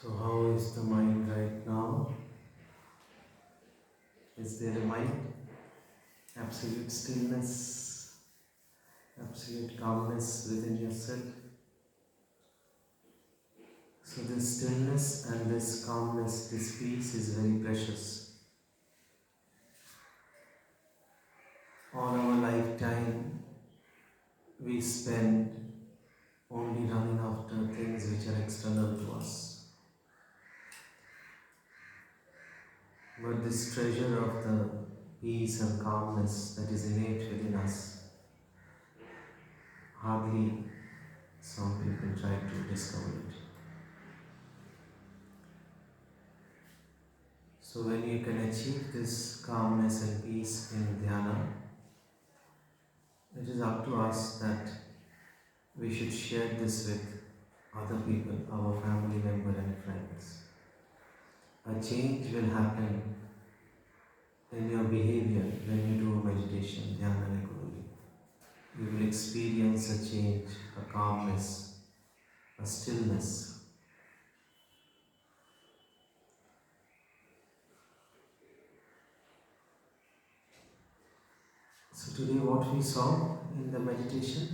So, how is the mind right now? Is there a mind? Absolute stillness, absolute calmness within yourself. So, this stillness and this calmness, this peace is very precious. All our lifetime, we spend only running after things which are external to us. But this treasure of the peace and calmness that is innate within us, hardly some people try to discover it. So when you can achieve this calmness and peace in dhyana, it is up to us that we should share this with other people, our family member and friends. A change will happen in your behavior when you do meditation, dhyana regularly. You will experience a change, a calmness, a stillness. So today what we saw in the meditation,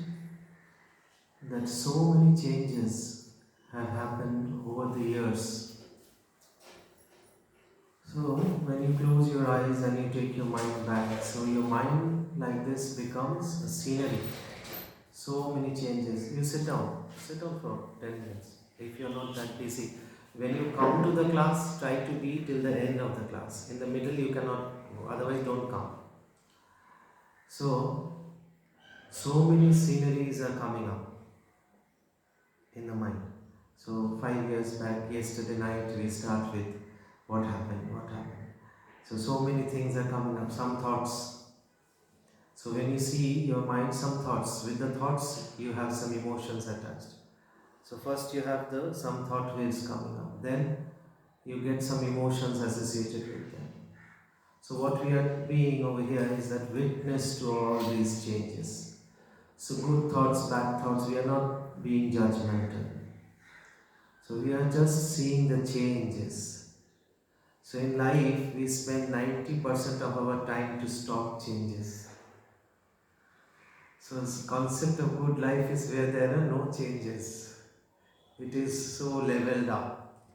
that so many changes have happened over the years. So when you close your eyes and you take your mind back, so your mind like this becomes a scenery. So many changes. You sit down for 10 minutes if you're not that busy. When you come to the class, try to be till the end of the class. In the middle you cannot go, otherwise don't come. So many sceneries are coming up in the mind. So 5 years back, yesterday night we start with what happened. So many things are coming up, some thoughts. So when you see your mind, some thoughts, with the thoughts you have some emotions attached. So first you have some thought waves coming up, then you get some emotions associated with them. So what we are being over here is that witness to all these changes. So good thoughts, bad thoughts, we are not being judgmental. So we are just seeing the changes. So in life, we spend 90% of our time to stop changes. So the concept of good life is where there are no changes. It is so leveled up.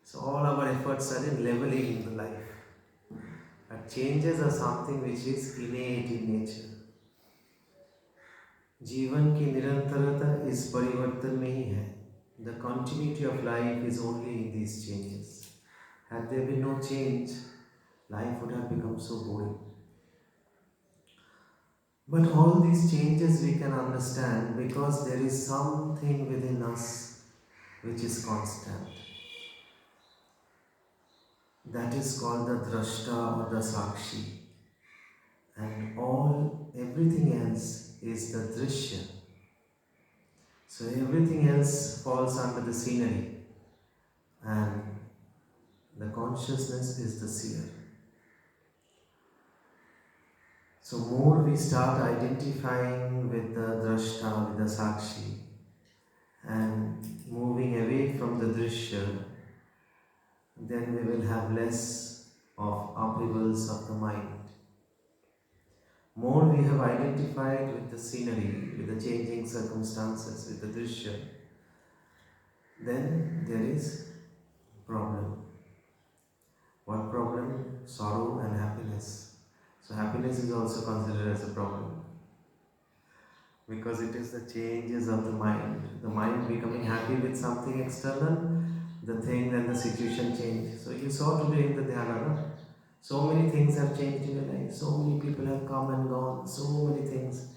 So all our efforts are in leveling the life. But changes are something which is innate in nature. जीवन की निरंतरता इस परिवर्तन में ही है. The continuity of life is only in these changes. Had there been no change, life would have become so boring. But all these changes we can understand because there is something within us which is constant. That is called the Drashta or the Sakshi. And everything else is the Drishya. So everything else falls under the scenery, and the consciousness is the seer. So more we start identifying with the Drashta, with the Sakshi, and moving away from the Drishya, then we will have less of upheavals of the mind. More we have identified with the scenery, with the changing circumstances, with the Drishya, then there is problem. What problem? Sorrow and happiness. So happiness is also considered as a problem because it is the changes of the mind becoming happy with something external, the thing and the situation change. So you saw today in the dhyana, so many things have changed in your life, so many people have come and gone, so many things.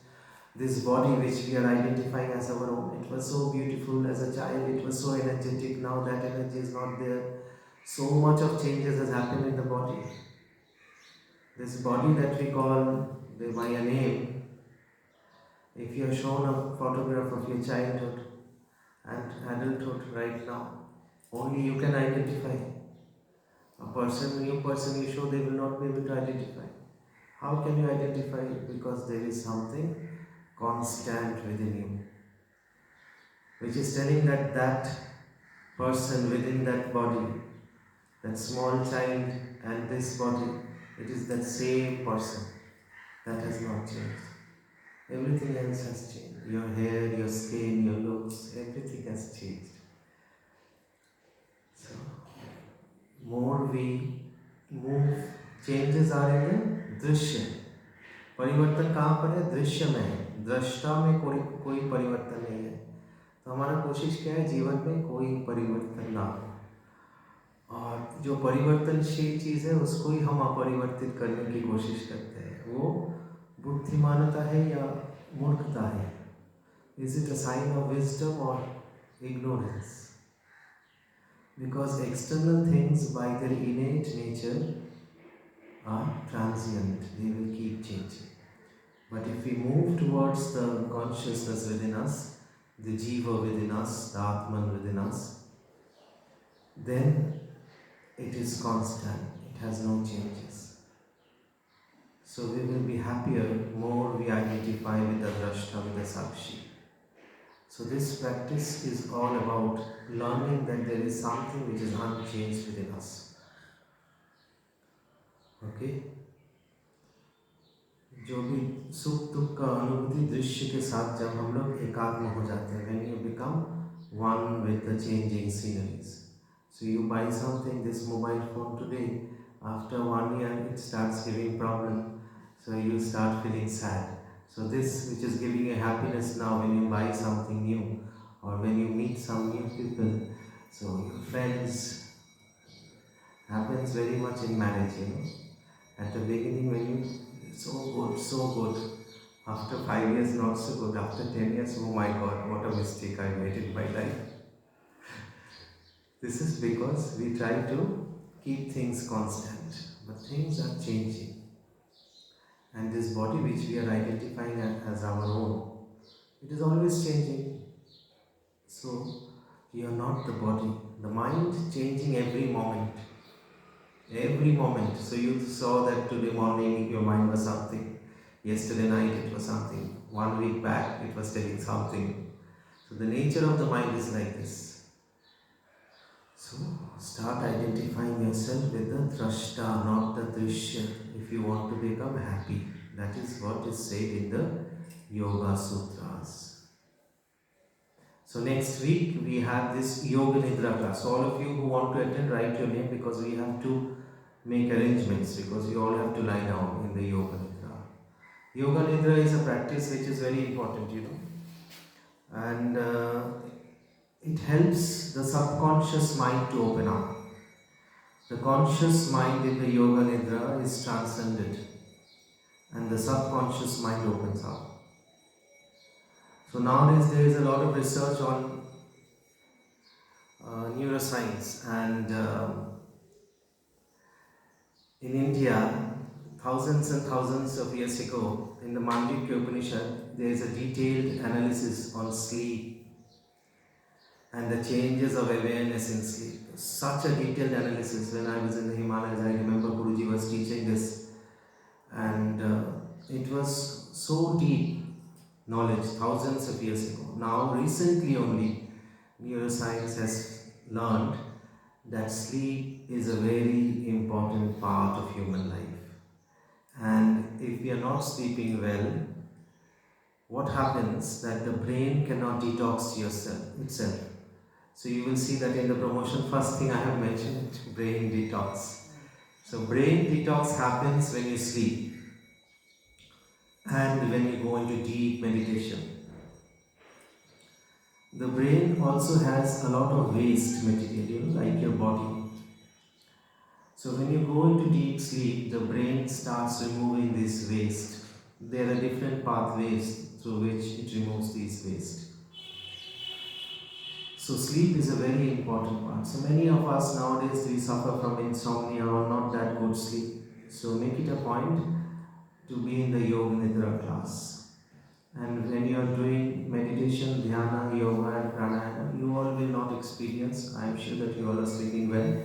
This body which we are identifying as our own, it was so beautiful as a child, it was so energetic, now that energy is not there. So much of changes has happened in the body. This body that we call by a name, if you are shown a photograph of your childhood and adulthood right now, only you can identify. A new person you show, they will not be able to identify. How can you identify it? Because there is something constant within you, which is telling that person within that body, that small child and this body, it is that same person. That has not changed. Everything else has changed. Your hair, your skin, your looks, everything has changed. So, more we move, changes are in the दृश्य. परिवर्तन कहाँ पर है? दृश्य में है. दृष्टा में कोई परिवर्तन नहीं है. तो हमारा कोशिश क्या है? जीवन में कोई परिवर्तन ना हो. और जो परिवर्तनशील चीज़ है उसको ही हम अपरिवर्तित करने की कोशिश करते हैं. वो बुद्धिमानता है या मूर्खता है? Is it a sign of wisdom or ignorance? Because external things by their innate nature are transient, they will keep changing. But if we move towards the consciousness within us, the jiva within us, the atman within us, then it is constant, it has no changes. So we will be happier more we identify with the drashta, with the sakshi. So this practice is all about learning that there is something which is unchanged within us. Okay? जो भी सुख दुख का अनुभूति दृश्य के साथ जब हम लोग एकात्म हो जाते हैं, when you become one with the changing sceneries. So you buy something, this mobile phone today, after 1 year it starts giving problem, so you start feeling sad. So this which is giving you happiness now when you buy something new or when you meet some new people, so your friends, happens very much in marriage, you know. At the beginning when you, so good, after 5 years not so good, after 10 years, oh my God, what a mistake I made in my life. This is because we try to keep things constant, but things are changing. And this body which we are identifying as our own, it is always changing. So, you are not the body. The mind changing every moment. Every moment. So you saw that today morning your mind was something. Yesterday night it was something. 1 week back it was telling something. So the nature of the mind is like this. So start identifying yourself with the drashta, not the drishya, if you want to become happy. That is what is said in the Yoga Sutras. So next week we have this Yoga Nidra class. So all of you who want to attend, write your name, because we have to make arrangements, because you all have to lie down in the Yoga Nidra. Yoga Nidra is a practice which is very important, you know. And it helps the subconscious mind to open up. The conscious mind in the Yoga Nidra is transcended and the subconscious mind opens up. So nowadays there is a lot of research on neuroscience, and in India, thousands and thousands of years ago, in the Mandukya Upanishad, there is a detailed analysis on sleep and the changes of awareness in sleep. Such a detailed analysis. When I was in the Himalayas, I remember Guruji was teaching this, and it was so deep knowledge thousands of years ago. Now recently only neuroscience has learned that sleep is a very important part of human life. And if we are not sleeping well, what happens that the brain cannot detox itself. So you will see that in the promotion, first thing I have mentioned, brain detox. So brain detox happens when you sleep and when you go into deep meditation. The brain also has a lot of waste material, like your body. So when you go into deep sleep, the brain starts removing this waste. There are different pathways through which it removes these waste. So sleep is a very important part. So many of us nowadays, we suffer from insomnia or not that good sleep. So make it a point to be in the Yoga Nidra class. And when you are doing meditation, dhyana, yoga and pranayama, you all will not experience. I am sure that you all are sleeping well.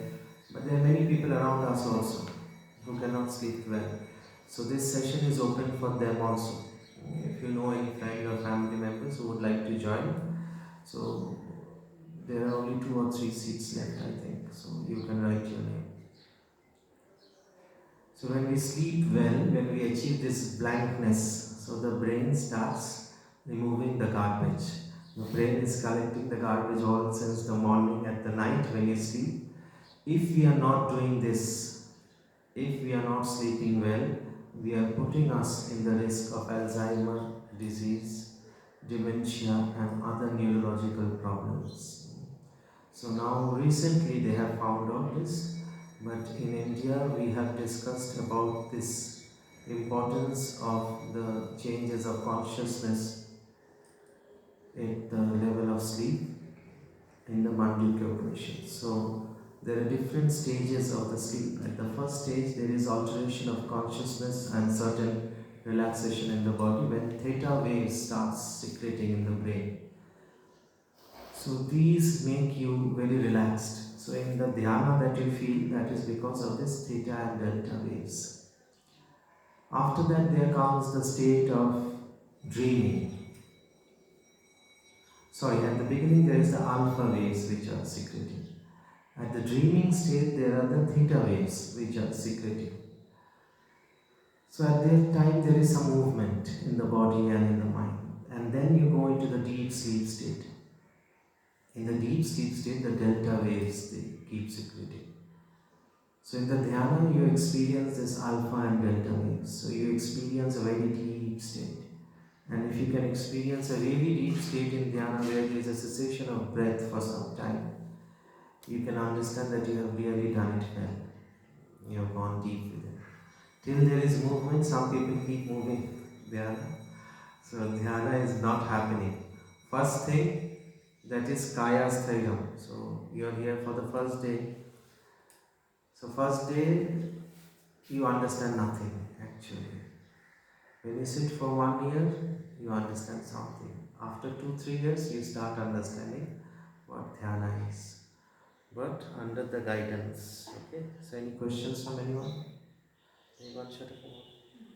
But there are many people around us also who cannot sleep well. So this session is open for them also. If you know any friend or family members who would like to join, so there are only 2 or 3 seats left, I think. So you can write your name. So when we sleep well, when we achieve this blankness, so the brain starts removing the garbage. The brain is collecting the garbage all since the morning at the night when you sleep. If we are not doing this, if we are not sleeping well, we are putting us in the risk of Alzheimer disease, dementia, and other neurological problems. So now recently they have found out this, but in India we have discussed about this importance of the changes of consciousness at the level of sleep in the Mandukya Upanishad. So there are different stages of the sleep. At the first stage there is alteration of consciousness and certain relaxation in the body when theta waves starts secreting in the brain. So these make you very relaxed. So in the dhyana that you feel, that is because of this theta and delta waves. After that there comes the state of dreaming. Sorry, at the beginning there is the alpha waves which are secreted. At the dreaming state there are the theta waves which are secreted. So at that time there is some movement in the body and in the mind. And then you go into the deep sleep state. In the deep sleep state, the delta waves they keep secreting. So in the dhyana, you experience this alpha and delta waves. So you experience a very deep state. And if you can experience a really deep state in dhyana where there is a cessation of breath for some time, you can understand that you have really done it well. You have gone deep with it. Till there is movement, some people keep moving dhyana. So dhyana is not happening. First thing, that is kaya sthiram. So you are here for the first day. So first day you understand nothing actually. When you sit for 1 year, you understand something. After 2-3 years you start understanding what dhyana is. But under the guidance. Okay. So any questions from anyone? Anyone should have